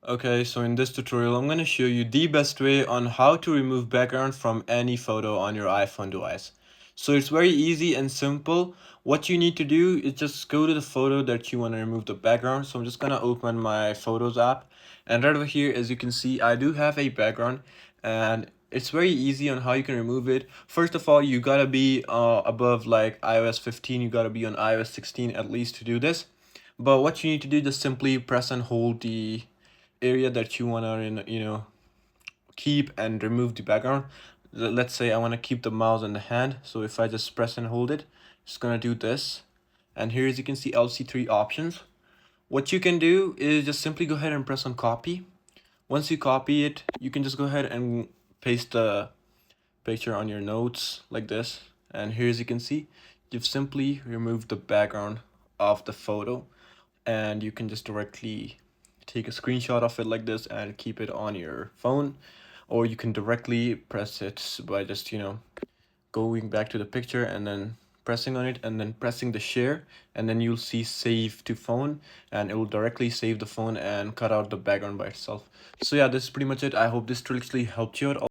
Okay, so in this tutorial, I'm going to show you the best way on how to remove background from any photo on your iPhone device. So it's very easy and simple. What you need to do is just go to the photo that you want to remove the background. So I'm just going to open my Photos app. And right over here, as you can see, I do have a background. And it's very easy on how you can remove it. First of all, you gotta be above like iOS 15. You gotta be on iOS 16 at least to do this. But what you need to do is just simply press and hold the area that you want to keep and remove the background. Let's say I want to keep the mouse in the hand, so if I just press and hold it, it's gonna do this. And here, as you can see, I'll see three options. What you can do is just simply go ahead and press on copy. Once you copy it, you can just go ahead and paste the picture on your notes like this. And here, as you can see, you've simply removed the background of the photo, and you can just directly take a screenshot of it like this and keep it on your phone, or you can directly press it by just going back to the picture and then pressing on it and then pressing the share, and then you'll see save to phone, and it will directly save the phone and cut out the background by itself. So yeah, this is pretty much it. I hope this truly helped you out.